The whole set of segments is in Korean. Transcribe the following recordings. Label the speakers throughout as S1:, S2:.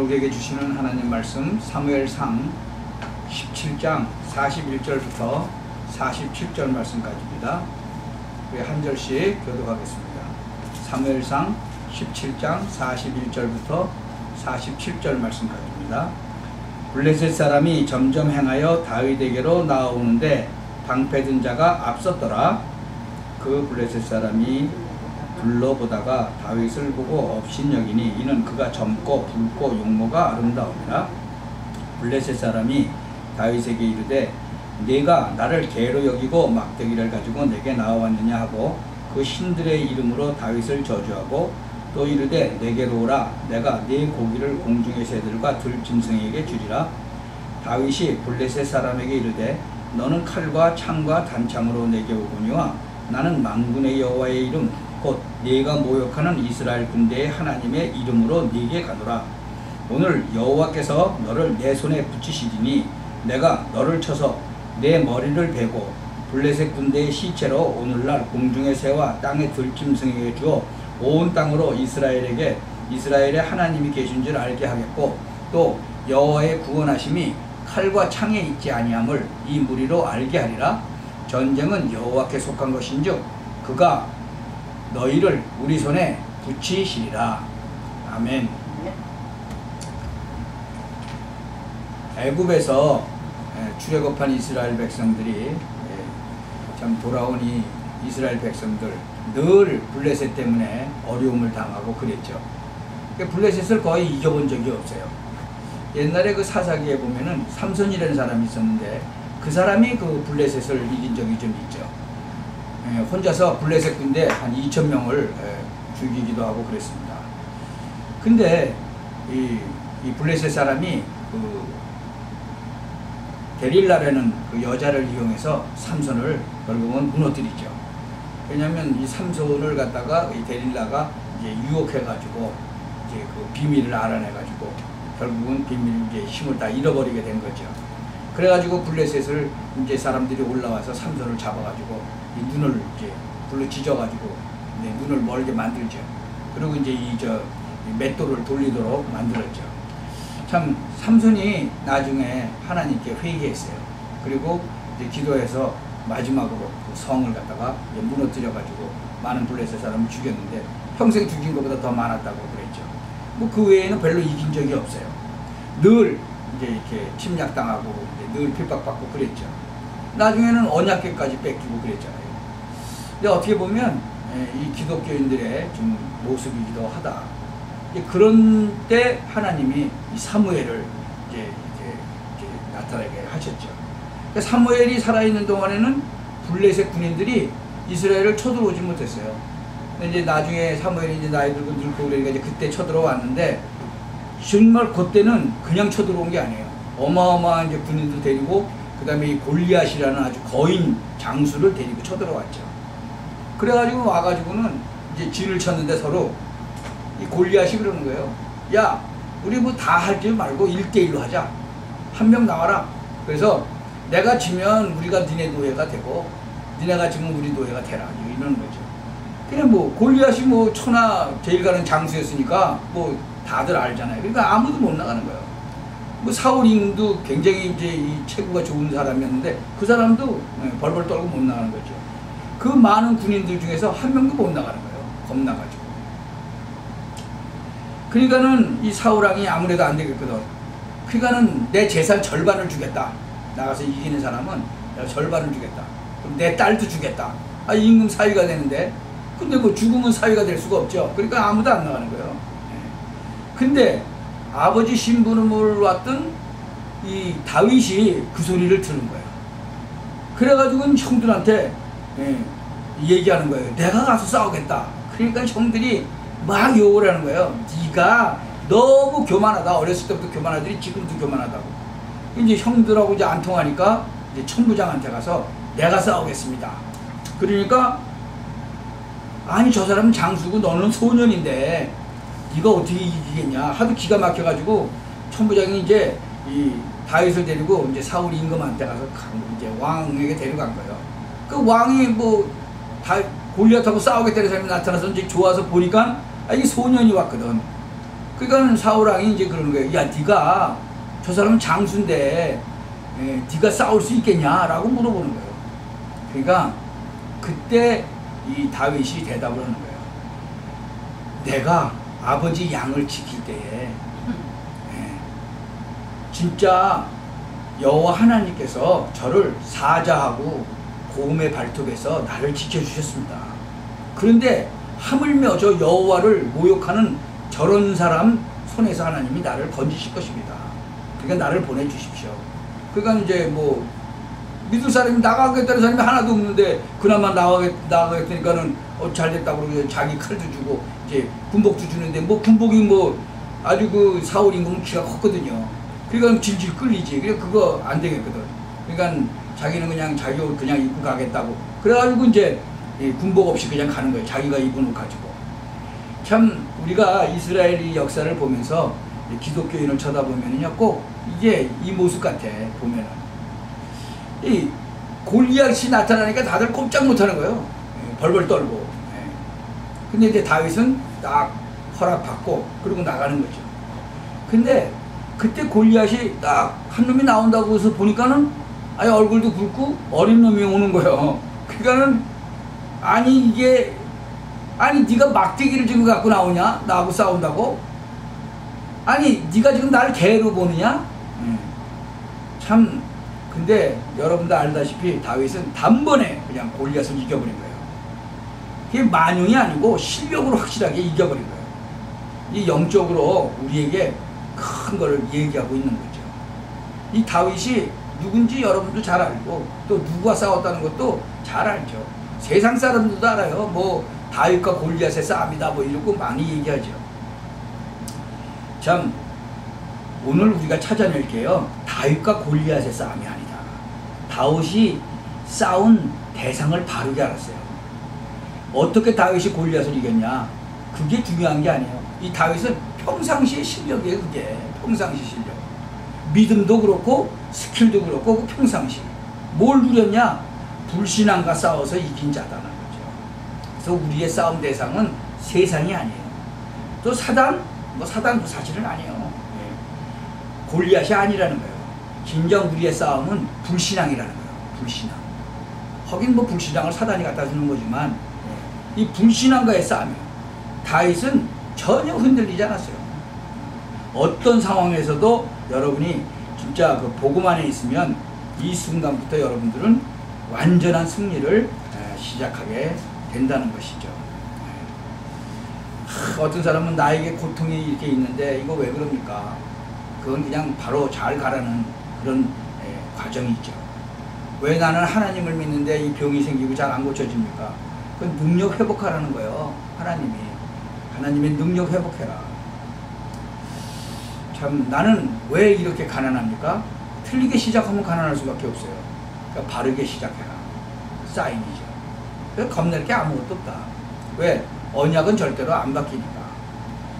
S1: 우리에게 주시는 하나님 말씀 사무엘상 17장 41절부터 47절 말씀까지입니다. 우리 한 절씩 교독하겠습니다. 사무엘상 17장 41절부터 47절 말씀까지입니다. 블레셋 사람이 점점 행하여 다윗에게로 나아오는데 방패든 자가 앞섰더라. 그 블레셋 사람이 둘러보다가 다윗을 보고 업신여기니 이는 그가 젊고 붉고 용모가 아름다움이라. 블레셋 사람이 다윗에게 이르되 네가 나를 개로 여기고 막대기를 가지고 내게 나와왔느냐 하고 그 신들의 이름으로 다윗을 저주하고 또 이르되 내게로 오라. 내가 네 고기를 공중의 새들과 들짐승에게 주리라. 다윗이 블레셋 사람에게 이르되 너는 칼과 창과 단창으로 내게 오거니와 나는 만군의 여호와의 이름 곧 네가 모욕하는 이스라엘 군대의 하나님의 이름으로 네게 가노라. 오늘 여호와께서 너를 내 손에 붙이시리니 내가 너를 쳐서 내 머리를 베고 블레셋 군대의 시체로 오늘날 공중의 새와 땅의 들짐승에게 주어 온 땅으로 이스라엘의 하나님이 계신 줄 알게 하겠고 또 여호와의 구원하심이 칼과 창에 있지 아니함을 이 무리로 알게 하리라. 전쟁은 여호와께 속한 것인즉 그가 너희를 우리 손에 붙이시리라. 아멘. 애굽에서 출애굽한 이스라엘 백성들이 참 돌아온 이 이스라엘 백성들 늘 블레셋 때문에 어려움을 당하고 그랬죠. 블레셋을 거의 이겨본 적이 없어요. 옛날에 그 사사기에 보면은 삼손이라는 사람이 있었는데 그 사람이 그 블레셋을 이긴 적이 좀 있죠. 혼자서 블레셋 군대 한 2,000명을 죽이기도 하고 그랬습니다. 근데 이 블레셋 사람이 그 데릴라라는 그 여자를 이용해서 삼손을 결국은 무너뜨리죠. 왜냐하면 이 삼손을 갖다가 이 데릴라가 이제 유혹해가지고 이제 그 비밀을 알아내가지고 결국은 이제 힘을 다 잃어버리게 된 거죠. 그래가지고 블레셋을 이제 사람들이 올라와서 삼손을 잡아가지고 이 눈을 이제 불로 찢어가지고 눈을 멀게 만들죠. 그리고 이제 이 맷돌을 돌리도록 만들었죠. 참 삼손이 나중에 하나님께 회개했어요. 그리고 이제 기도해서 마지막으로 그 성을 갖다가 무너뜨려가지고 많은 블레셋 사람을 죽였는데 평생 죽인 것보다 더 많았다고 그랬죠. 뭐 그 외에는 별로 이긴 적이 없어요. 늘 이제 이렇게 침략당하고 늘 핍박받고 그랬죠. 나중에는 언약궤까지 뺏기고 그랬잖아요. 근데 어떻게 보면 이 기독교인들의 좀 모습이기도 하다. 그런 때 하나님이 이 사무엘을 이제 나타나게 하셨죠. 그러니까 사무엘이 살아있는 동안에는 블레셋 군인들이 이스라엘을 쳐들어오지 못했어요. 근데 이제 나중에 사무엘이 이제 나이 들고 늙고 그러니까 이제 그때 쳐들어왔는데 정말 그때는 그냥 쳐들어온 게 아니에요. 어마어마한 이제 군인들 데리고 그다음에 이 골리앗이라는 아주 거인 장수를 데리고 쳐들어왔죠. 그래가지고 와가지고는 이제 진을 쳤는데 서로 이 골리앗이 그러는 거예요. 야, 우리 뭐 다 하지 말고 1대1로 하자. 한 명 나와라. 그래서 내가 지면 우리가 니네 노예가 되고 니네가 지면 우리 노예가 되라. 이러는 거죠. 그냥 뭐 골리앗이 뭐 천하 제일 가는 장수였으니까 뭐 다들 알잖아요. 그러니까 아무도 못 나가는 거예요. 뭐 사울임도 굉장히 이제 이 체구가 좋은 사람이었는데 그 사람도 벌벌 떨고 못 나가는 거죠. 그 많은 군인들 중에서 한 명도 못 나가는 거예요. 겁나가지고. 그러니까는 이 사울왕이 아무래도 안 되겠거든. 그러니까는 내 재산 절반을 주겠다. 나가서 이기는 사람은 내가 절반을 주겠다. 그럼 내 딸도 주겠다. 아, 임금 사위가 되는데. 근데 뭐 죽으면 사위가 될 수가 없죠. 그러니까 아무도 안 나가는 거예요. 근데 아버지 신부름을 왔던 이 다윗이 그 소리를 들은 거예요. 그래가지고 형들한테 얘기하는 거예요. 내가 가서 싸우겠다. 그러니까 형들이 막 욕을 하는 거예요. 네가 너무 교만하다. 어렸을 때부터 교만하더니 지금도 교만하다고. 이제 형들하고 이제 안 통하니까 이제 천부장한테 가서 내가 싸우겠습니다. 그러니까 아니 저 사람은 장수고 너는 소년인데 네가 어떻게 이기겠냐. 하도 기가 막혀가지고 천부장이 이제 이 다윗을 데리고 이제 사울 임금한테 가서 이제 왕에게 데려간 거예요. 그 왕이 뭐 골리앗하고 싸우겠다는 사람이 나타나서 이제 좋아서 보니까 이 소년이 왔거든. 그러니까 사울왕이 이제 그러는 거예요. 야, 네가 저 사람은 장수인데 네가 싸울 수 있겠냐라고 물어보는 거예요. 그러니까 그때 이 다윗이 대답을 하는 거예요. 내가 아버지 양을 지킬 때에 진짜 여호와 하나님께서 저를 사자하고 곰의 발톱에서 나를 지켜주셨습니다. 그런데 하물며 저 여호와를 모욕하는 저런 사람 손에서 하나님이 나를 건지실 것입니다. 그러니까 나를 보내주십시오. 그러니까 이제 뭐 믿을 사람이 나가겠다는 사람이 하나도 없는데 그나마 나가겠다니까는 잘됐다고 그러고 자기 칼도 주고 이제 군복도 주는데 뭐 군복이 뭐 아주 그 사울 임금은 키가 컸거든요. 그러니까 질질 끌리지. 그래 그거 안 되겠거든. 그러니까 자기는 그냥 자기 옷 그냥 입고 가겠다고. 그래가지고 이제 군복 없이 그냥 가는 거예요. 자기가 입은 옷 가지고. 참 우리가 이스라엘의 역사를 보면서 기독교인을 쳐다보면은요 꼭 이게 이 모습 같아. 보면은 이 골리앗이 나타나니까 다들 꼼짝 못하는 거예요. 벌벌 떨고. 근데 이제 다윗은 딱 허락받고 그러고 나가는 거죠. 근데 그때 골리앗이 딱 한 놈이 나온다고 해서 보니까는 아예 얼굴도 굵고 어린 놈이 오는 거예요. 그러니까는 아니 이게 아니 네가 막대기를 지금 갖고 나오냐? 나하고 싸운다고? 아니 네가 지금 나를 개로 보느냐? 참 근데 여러분도 알다시피 다윗은 단번에 그냥 골리앗을 이겨버린 거예요. 그게 만용이 아니고 실력으로 확실하게 이겨버린 거예요. 이 영적으로 우리에게 큰 걸 얘기하고 있는 거죠. 이 다윗이 누군지 여러분도 잘 알고 또 누구와 싸웠다는 것도 잘 알죠. 세상 사람들도 알아요. 뭐 다윗과 골리앗의 싸움이다 뭐 이러고 많이 얘기하죠. 참 오늘 우리가 찾아낼 게요 다윗과 골리앗의 싸움이 아니다. 다윗이 싸운 대상을 바르게 알았어요. 어떻게 다윗이 골리앗을 이겼냐? 그게 중요한 게 아니에요. 이 다윗은 평상시의 실력이에요. 그게 평상시 실력. 믿음도 그렇고 스킬도 그렇고 그 평상시 뭘 누렸냐? 불신앙과 싸워서 이긴 자다는 거죠. 그래서 우리의 싸움 대상은 세상이 아니에요. 또 사단? 뭐 사단도 사실은 아니에요. 골리앗이 아니라는 거예요. 진정 우리의 싸움은 불신앙이라는 거예요. 불신앙. 하긴 뭐 불신앙을 사단이 갖다 주는 거지만 이 불신앙과의 싸움이에요. 다윗은 전혀 흔들리지 않았어요. 어떤 상황에서도 여러분이 진짜 그 복음 안에 있으면 이 순간부터 여러분들은 완전한 승리를 시작하게 된다는 것이죠. 어떤 사람은 나에게 고통이 이렇게 있는데 이거 왜 그럽니까? 그건 그냥 바로 잘 가라는 그런 과정이죠. 왜 나는 하나님을 믿는데 이 병이 생기고 잘 안 고쳐집니까? 그건 능력 회복하라는 거예요. 하나님의 능력 회복해라. 참 나는 왜 이렇게 가난합니까? 틀리게 시작하면 가난할 수밖에 없어요. 그러니까 바르게 시작해라. 사인이죠. 그래서 겁낼 게 아무것도 없다. 왜? 언약은 절대로 안 바뀌니까.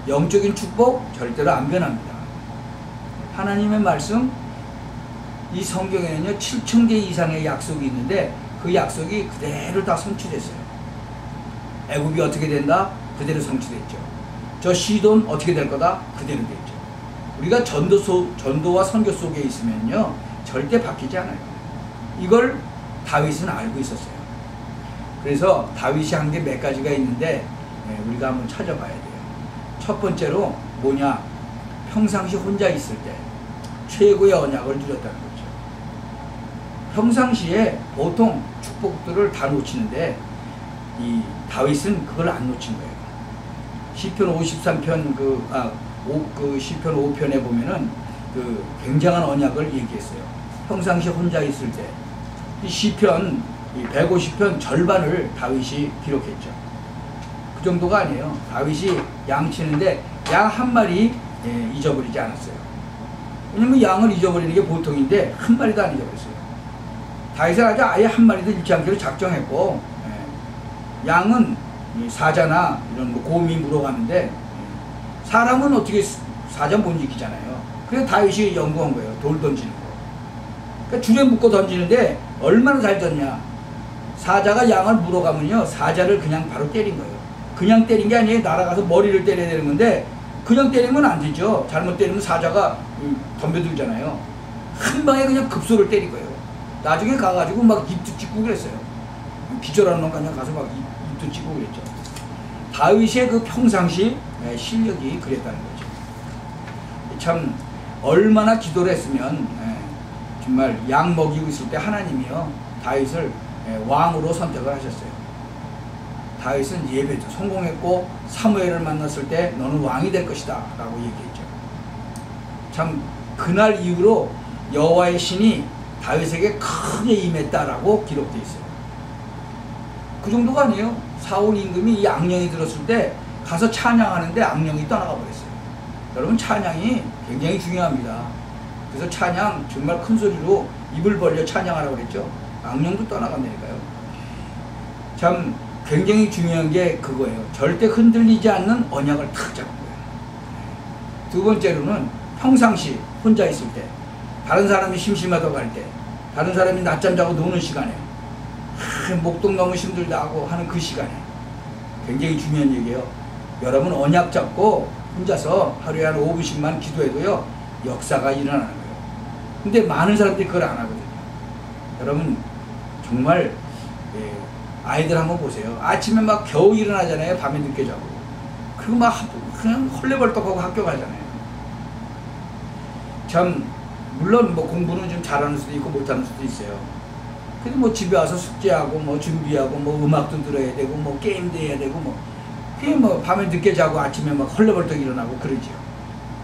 S1: 영적인 축복 절대로 안 변합니다. 하나님의 말씀 이 성경에는요 7,000개 이상의 약속이 있는데 그 약속이 그대로 다 성취됐어요. 애굽이 어떻게 된다? 그대로 성취됐죠. 저 시돈 어떻게 될 거다? 그대로 됐죠. 우리가 전도와 선교 속에 있으면요 절대 바뀌지 않아요. 이걸 다윗은 알고 있었어요. 그래서 다윗이 한 게 몇 가지가 있는데 우리가 한번 찾아봐야 돼요. 첫 번째로 뭐냐? 평상시 혼자 있을 때 최고의 언약을 누렸다는 거죠. 평상시에 보통 축복들을 다 놓치는데 이 다윗은 그걸 안 놓친 거예요. 시편 53편 시편 5편에 보면은 그 굉장한 언약을 얘기했어요. 평상시 혼자 있을 때 이 시편 150편 절반을 다윗이 기록했죠. 그 정도가 아니에요. 다윗이 양 치는데 양 한 마리 잊어버리지 않았어요. 왜냐면 양을 잊어버리는 게 보통인데 한 마리도 안 잊어버렸어요. 다윗은 아예 한 마리도 잃지 않기로 작정했고 양은 사자나 이런 뭐 곰이 물어가는데 사람은 어떻게 사자 못 이기잖아요. 그래서 다윗이 연구한 거예요. 돌 던지는 거. 그러니까 줄에 묶고 던지는데 얼마나 잘 던냐. 사자가 양을 물어가면요 사자를 그냥 바로 때린 거예요. 그냥 때린 게 아니에요. 날아가서 머리를 때려야 되는 건데 그냥 때리면 안 되죠. 잘못 때리면 사자가 덤벼들잖아요. 한 방에 그냥 급소를 때릴 거예요. 나중에 가가지고 막 입도 찍고 그랬어요. 기절하는 놈 그냥 가서 막 입도 찍고 그랬죠. 다윗의 그 평상시 실력이 그랬다는 거죠. 참 얼마나 기도를 했으면 정말 양 먹이고 있을 때 하나님이요 다윗을 왕으로 선택을 하셨어요. 다윗은 예배도 성공했고 사무엘을 만났을 때 너는 왕이 될 것이다 라고 얘기했죠. 참 그날 이후로 여호와의 신이 다윗에게 크게 임했다라고 기록되어 있어요. 그 정도가 아니에요. 사울 임금이 이 악령이 들었을 때 가서 찬양하는데 악령이 떠나가 버렸어요. 여러분 찬양이 굉장히 중요합니다. 그래서 찬양 정말 큰 소리로 입을 벌려 찬양하라고 그랬죠. 악령도 떠나간다니까요. 참 굉장히 중요한 게 그거예요. 절대 흔들리지 않는 언약을 탁 잡은 거예요. 두 번째로는 평상시 혼자 있을 때, 다른 사람이 심심하다고 할 때, 다른 사람이 낮잠 자고 노는 시간에, 목동 너무 힘들다 하고 하는 그 시간에 굉장히 중요한 얘기예요. 여러분 언약 잡고 혼자서 하루에 한 5분씩만 기도해도요 역사가 일어나는 거예요. 근데 많은 사람들이 그걸 안 하거든요. 여러분 정말 아이들 한번 보세요. 아침에 막 겨우 일어나잖아요. 밤에 늦게 자고. 그리고 막 그냥 헐레벌떡하고 학교 가잖아요. 참 물론 뭐 공부는 좀 잘하는 수도 있고 못하는 수도 있어요. 근데 뭐 집에 와서 숙제하고 뭐 준비하고 뭐 음악도 들어야 되고 뭐 게임도 해야 되고 뭐 그게 뭐 밤에 늦게 자고 아침에 막 헐레벌떡 일어나고 그러죠.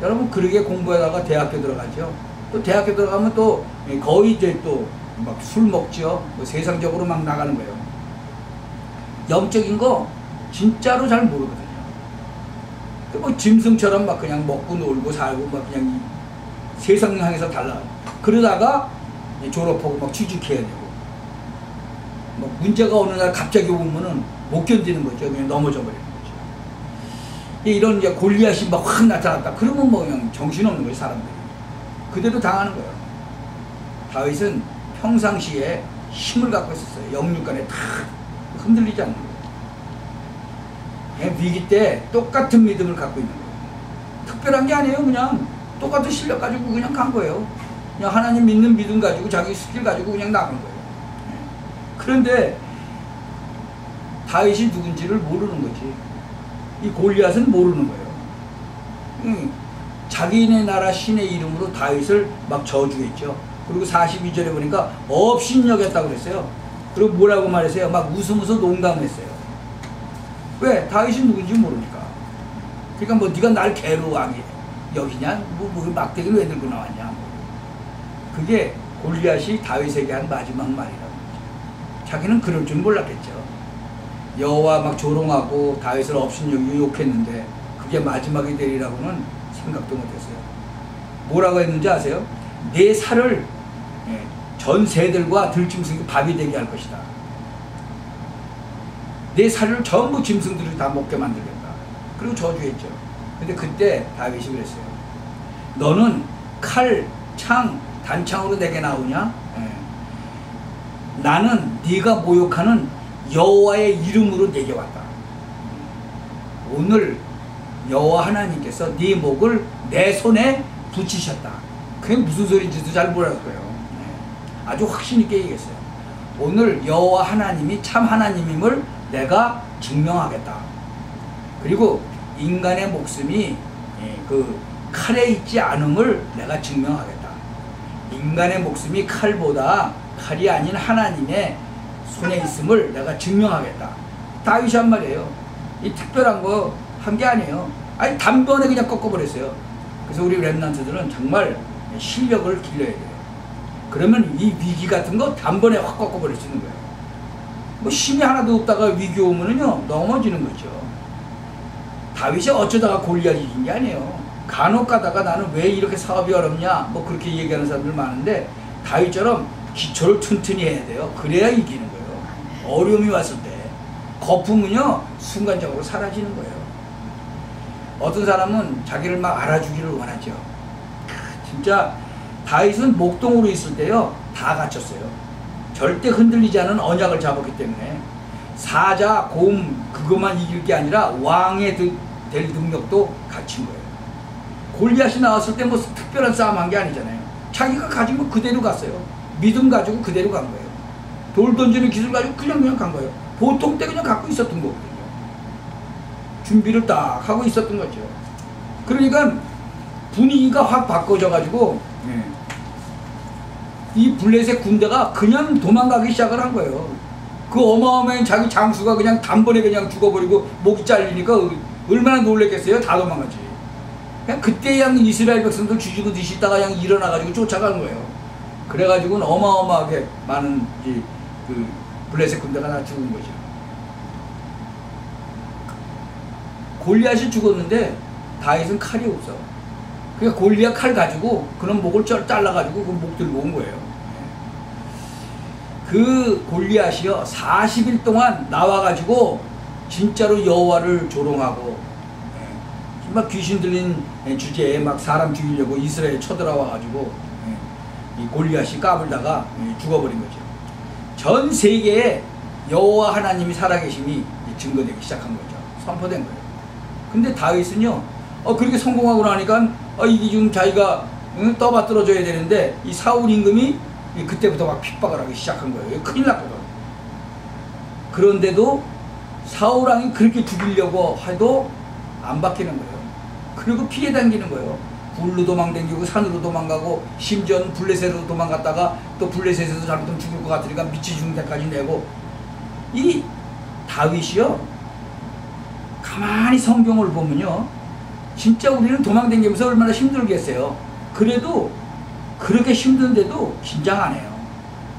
S1: 여러분 그러게 공부하다가 대학교 들어가죠. 또 대학교 들어가면 또 거의 이제 또 막 술 먹죠. 뭐 세상적으로 막 나가는 거예요. 영적인 거 진짜로 잘 모르거든요. 뭐 짐승처럼 막 그냥 먹고 놀고 살고 막 그냥 세상 향해서 달라. 그러다가 졸업하고 막 취직해야 되고. 뭐 문제가 어느 날 갑자기 오면은 못 견디는 거죠. 그냥 넘어져 버리는 거죠. 이런 이제 골리앗이 막 확 나타났다. 그러면 뭐 그냥 정신없는 거예요, 사람들이. 그대로 당하는 거예요. 다윗은 평상시에 힘을 갖고 있었어요. 영육간에 다 흔들리지 않는 거예요. 그냥 위기 때 똑같은 믿음을 갖고 있는 거예요. 특별한 게 아니에요. 그냥 똑같은 실력 가지고 그냥 간 거예요. 그냥 하나님 믿는 믿음 가지고 자기 스킬 가지고 그냥 나간 거예요. 그런데 다윗이 누군지를 모르는 거지. 이 골리앗은 모르는 거예요. 자기네 나라 신의 이름으로 다윗을 막 저주했죠. 그리고 42절에 보니까 업신여겼다고 그랬어요. 그리고 뭐라고 말했어요? 막 웃으면서 농담을 했어요. 왜? 다윗이 누군지 모르니까. 그러니까 뭐 네가 날 개로 여기냐? 뭐 막대기를 왜 들고 나왔냐? 그게 골리앗이 다윗에게 한 마지막 말이라고 그러죠. 자기는 그럴 줄 몰랐겠죠. 여호와 막 조롱하고 다윗을 업신여기고 욕했는데 그게 마지막이 되리라고는 생각도 못했어요. 뭐라고 했는지 아세요? 내 살을 전 새들과 들짐승이 밥이 되게 할 것이다. 내 살을 전부 짐승들이 다 먹게 만들겠다. 그리고 저주했죠. 근데 그때 다윗이 그랬어요. 너는 칼, 창, 단창으로 내게 나오냐? 나는 네가 모욕하는 여호와의 이름으로 내게 왔다. 오늘 여호와 하나님께서 네 목을 내 손에 붙이셨다. 그게 무슨 소리인지도 잘 몰랐어요. 아주 확신 있게 얘기했어요. 오늘 여호와 하나님이 참 하나님임을 내가 증명하겠다. 그리고 인간의 목숨이 그 칼에 있지 않음을 내가 증명하겠다. 인간의 목숨이 칼보다 칼이 아닌 하나님의 손에 있음을 내가 증명하겠다. 다윗이 한 말이에요. 이 특별한 거 한 게 아니에요. 아니 단번에 그냥 꺾어버렸어요. 그래서 우리 랩런트들은 정말 실력을 길러야 돼요. 그러면 이 위기 같은 거 단번에 확 꺾어버릴 수 있는 거예요. 뭐 힘이 하나도 없다가 위기 오면은요 넘어지는 거죠. 다윗이 어쩌다가 골리앗이 이긴 게 아니에요. 간혹 가다가 나는 왜 이렇게 사업이 어렵냐 뭐 그렇게 얘기하는 사람들 많은데 다윗처럼 기초를 튼튼히 해야 돼요. 그래야 이기는 거예요. 어려움이 왔을 때 거품은요 순간적으로 사라지는 거예요. 어떤 사람은 자기를 막 알아주기를 원하죠. 진짜 다윗은 목동으로 있을 때요 다 갖췄어요. 절대 흔들리지 않은 언약을 잡았기 때문에 사자, 곰 그것만 이길 게 아니라 왕의 될 능력도 갖춘 거예요. 골리앗이 나왔을 때 뭐 특별한 싸움 한 게 아니잖아요. 자기가 가진 거 그대로 갔어요. 믿음 가지고 그대로 간 거예요. 돌 던지는 기술 가지고 그냥 간 거예요. 보통 때 그냥 갖고 있었던 거거든요. 준비를 딱 하고 있었던 거죠. 그러니까 분위기가 확 바꿔져 가지고 이 블레셋 군대가 그냥 도망가기 시작을 한 거예요. 그 어마어마한 자기 장수가 그냥 단번에 그냥 죽어버리고 목이 잘리니까 얼마나 놀랬겠어요. 다 도망가지. 그냥 그때 그냥 이스라엘 백성들 죽이고 뒤시다가 그냥 일어나가지고 쫓아가는 거예요. 그래가지고는 어마어마하게 많은 그 블레셋 군대가 다 죽은 거죠. 골리앗이 죽었는데 다윗은 칼이 없어. 그러니까 골리앗 칼 가지고 그런 목을 잘라가지고 그 목 들고 온 거예요. 그 골리앗이요 40일 동안 나와가지고 진짜로 여호와를 조롱하고 막 귀신 들린 주제에 막 사람 죽이려고 이스라엘에 쳐들어와가지고 이 골리앗이 까불다가 죽어버린 거죠. 전 세계에 여호와 하나님이 살아계심이 증거되기 시작한 거죠. 선포된 거예요. 근데 다윗은요 그렇게 성공하고 나니까 이게 좀 자기가 떠받들어줘야 되는데 이 사울 임금이 그때부터 막 핍박을 하기 시작한 거예요. 큰일 났거든. 그런데도 사울왕이 그렇게 죽이려고 해도 안 바뀌는 거예요. 그리고 피해 당기는 거예요. 굴로 도망다니고 산으로 도망가고 심지어는 블레셋으로 도망갔다가 또 블레셋에서 잘못하면 죽을 것 같으니까 미치 죽는 데까지 내고. 이 다윗이요 가만히 성경을 보면요 진짜 우리는 도망다니면서 얼마나 힘들겠어요. 그래도 그렇게 힘든데도 긴장 안 해요.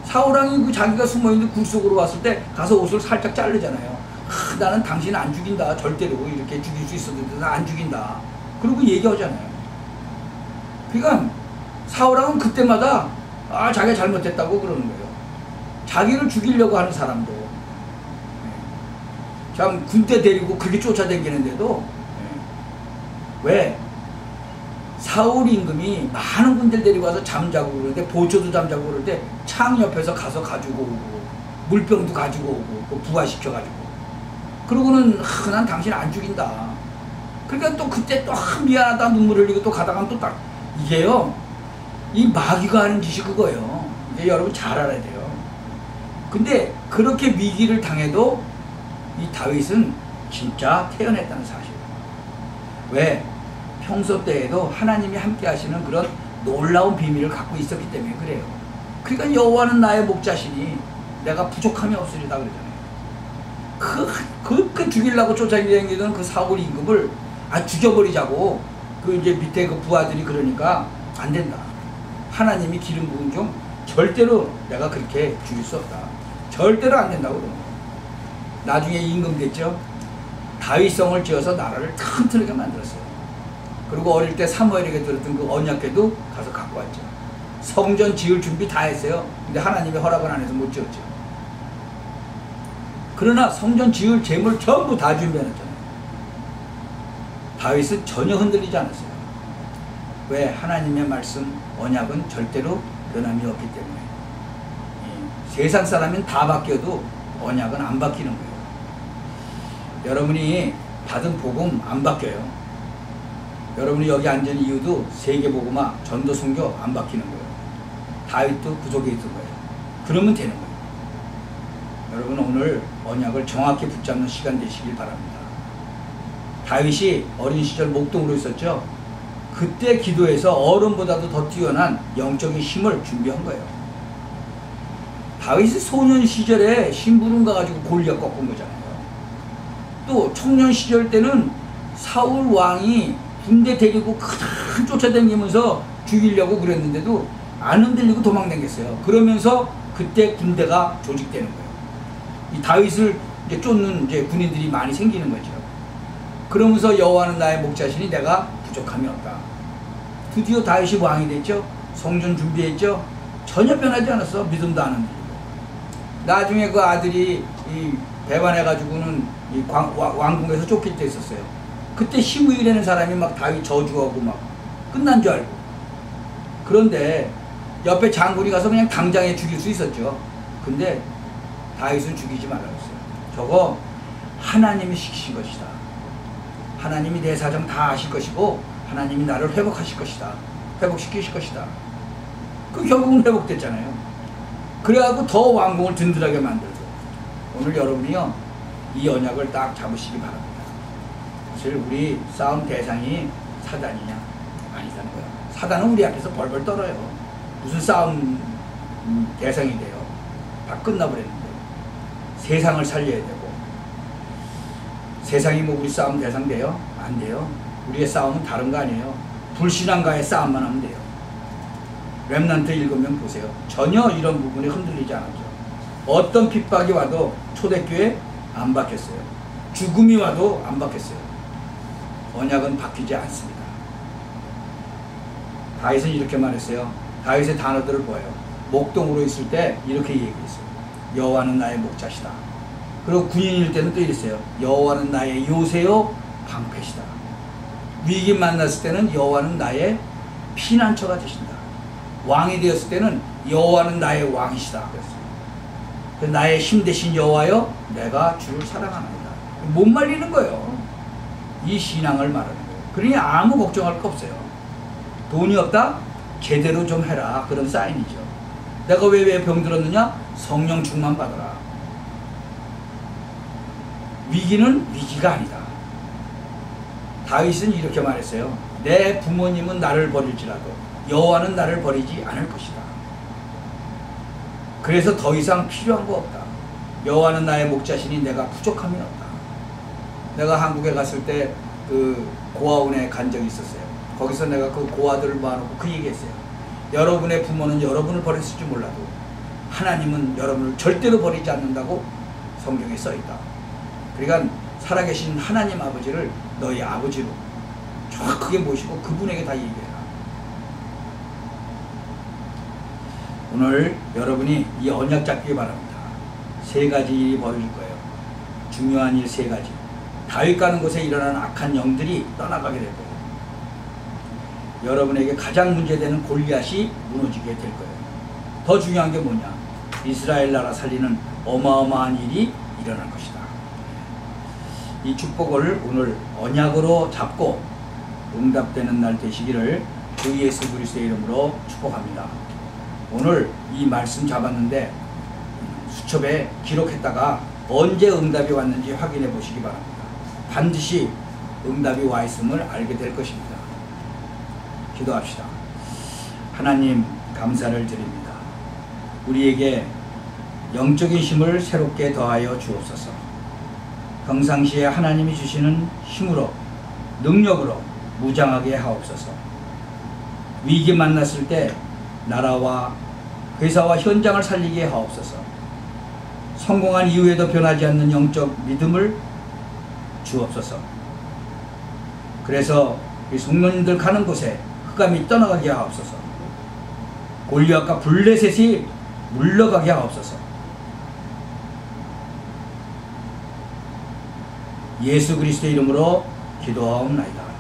S1: 사울왕이 그 자기가 숨어있는 굴 속으로 왔을 때 가서 옷을 살짝 자르잖아요. 나는 당신 안 죽인다. 절대로 이렇게 죽일 수 있어도 나 안 죽인다. 그리고 얘기하잖아요. 그러니까 사울왕은 그때마다 자기가 잘못했다고 그러는 거예요. 자기를 죽이려고 하는 사람도 참 군대 데리고 그렇게 쫓아다니는데도 왜? 사울 임금이 많은 군대를 데리고 와서 잠자고 그러는데 보초도 잠자고 그럴 때 창 옆에서 가서 가지고 오고 물병도 가지고 오고 부화시켜가지고 그러고는 난 당신 안 죽인다. 그러니까 또 그때 또 미안하다 눈물 흘리고 또 가다가 또 딱 이게요 이 마귀가 하는 짓이 그거예요. 이게 여러분 잘 알아야 돼요. 근데 그렇게 위기를 당해도 이 다윗은 진짜 태어났다는 사실. 왜? 평소 때에도 하나님이 함께 하시는 그런 놀라운 비밀을 갖고 있었기 때문에 그래요. 그러니까 여호와는 나의 목자시니 내가 부족함이 없으리다 그러잖아요. 그 죽이려고 쫓아다니던 그 사울 임금을 죽여버리자고 그 이제 밑에 그 부하들이 그러니까 안 된다. 하나님이 기름 부은 좀 절대로 내가 그렇게 죽일 수 없다. 절대로 안 된다고 그러는 거예요. 나중에 임금 됐죠. 다윗성을 지어서 나라를 튼튼하게 만들었어요. 그리고 어릴 때 사무엘에게 들었던 그 언약궤도 가서 갖고 왔죠. 성전 지을 준비 다 했어요. 근데 하나님이 허락을 안 해서 못 지었죠. 그러나 성전 지을 재물 전부 다 준비해놨잖아요. 다윗은 전혀 흔들리지 않았어요. 왜? 하나님의 말씀, 언약은 절대로 변함이 없기 때문에. 세상 사람은 다 바뀌어도 언약은 안 바뀌는 거예요. 여러분이 받은 복음 안 바뀌어요. 여러분이 여기 앉은 이유도 세계복음화, 전도 선교 안 바뀌는 거예요. 다윗도 부족해 있던 거예요. 그러면 되는 거예요. 여러분 오늘 언약을 정확히 붙잡는 시간 되시길 바랍니다. 다윗이 어린 시절 목동으로 있었죠. 그때 기도해서 어른보다도 더 뛰어난 영적인 힘을 준비한 거예요. 다윗이 소년 시절에 심부름 가가지고 골리앗 꺾은 거잖아요. 또 청년 시절 때는 사울 왕이 군대 데리고 크게 쫓아다니면서 죽이려고 그랬는데도 안 흔들리고 도망다녔어요. 그러면서 그때 군대가 조직되는 거예요. 이 다윗을 이제 쫓는 이제 군인들이 많이 생기는 거죠. 그러면서 여호와는 나의 목자시니 내가 부족함이 없다. 드디어 다윗이 왕이 됐죠. 성전 준비했죠. 전혀 변하지 않았어. 믿음도 안 흔들리고. 나중에 그 아들이 배반해가지고는 왕궁에서 쫓길 때 있었어요. 그때 시므이라는 사람이 막 다윗 저주하고 막 끝난 줄 알고. 그런데 옆에 장군이 가서 그냥 당장에 죽일 수 있었죠. 근데 다윗은 죽이지 말라고 했어요. 저거 하나님이 시키신 것이다. 하나님이 내 사정 다 아실 것이고 하나님이 나를 회복하실 것이다. 회복시키실 것이다. 그 결국은 회복됐잖아요. 그래갖고 더 왕궁을 든든하게 만들고. 오늘 여러분이요, 이 언약을 딱 잡으시기 바랍니다. 사실 우리 싸움 대상이 사단이냐? 아니다는 거야. 사단은 우리 앞에서 벌벌 떨어요. 무슨 싸움 대상이 돼요. 다 끝나버렸는데. 세상을 살려야 되고. 세상이 뭐 우리 싸움 대상 돼요? 안 돼요. 우리의 싸움은 다른 거 아니에요. 불신앙과의 싸움만 하면 돼요. 렘넌트 7명 보세요. 전혀 이런 부분에 흔들리지 않았죠. 어떤 핍박이 와도 초대교회 안 바뀌었어요. 죽음이 와도 안 바뀌었어요. 언약은 바뀌지 않습니다. 다윗은 이렇게 말했어요. 다윗의 단어들을 보여요. 목동으로 있을 때 이렇게 얘기했어요. 여호와는 나의 목자시다. 그리고 군인일 때는 또 이랬어요. 여호와는 나의 요새요 방패시다. 위기 만났을 때는 여호와는 나의 피난처가 되신다. 왕이 되었을 때는 여호와는 나의 왕이시다 그랬어요. 나의 힘 대신 여호와여 내가 주를 사랑하나이다. 못 말리는 거예요. 이 신앙을 말하는 거예요. 그러니 아무 걱정할 거 없어요. 돈이 없다? 제대로 좀 해라. 그런 사인이죠. 내가 왜 병들었느냐? 성령 충만 받아라. 위기는 위기가 아니다. 다윗은 이렇게 말했어요. 내 부모님은 나를 버릴지라도 여호와는 나를 버리지 않을 것이다. 그래서 더 이상 필요한 거 없다. 여호와는 나의 목자시니 내가 부족함이 없다. 내가 한국에 갔을 때 그 고아원에 간 적이 있었어요. 거기서 내가 그 고아들을 모아놓고 그 얘기했어요. 여러분의 부모는 여러분을 버렸을지 몰라도 하나님은 여러분을 절대로 버리지 않는다고 성경에 써있다. 그러니까 살아계신 하나님 아버지를 너희 아버지로 정확하게 모시고 그분에게 다 얘기해라. 오늘 여러분이 이 언약 잡기 바랍니다. 3가지 일이 벌어질 거예요. 중요한 일 3가지. 다윗 가는 곳에 일어나는 악한 영들이 떠나가게 될 거예요. 여러분에게 가장 문제되는 골리앗이 무너지게 될 거예요. 더 중요한 게 뭐냐? 이스라엘 나라 살리는 어마어마한 일이 일어날 것이다. 이 축복을 오늘 언약으로 잡고 응답되는 날 되시기를 주 예수 그리스도의 이름으로 축복합니다. 오늘 이 말씀 잡았는데 수첩에 기록했다가 언제 응답이 왔는지 확인해 보시기 바랍니다. 반드시 응답이 와 있음을 알게 될 것입니다. 기도합시다. 하나님 감사를 드립니다. 우리에게 영적인 힘을 새롭게 더하여 주옵소서. 평상시에 하나님이 주시는 힘으로 능력으로 무장하게 하옵소서. 위기 만났을 때 나라와 회사와 현장을 살리게 하옵소서. 성공한 이후에도 변하지 않는 영적 믿음을 주옵소서. 그래서 우리 성도님들 가는 곳에 흑암이 떠나가게 하옵소서. 골리앗과 블레셋이 물러가게 하옵소서. 예수 그리스도의 이름으로 기도하옵나이다.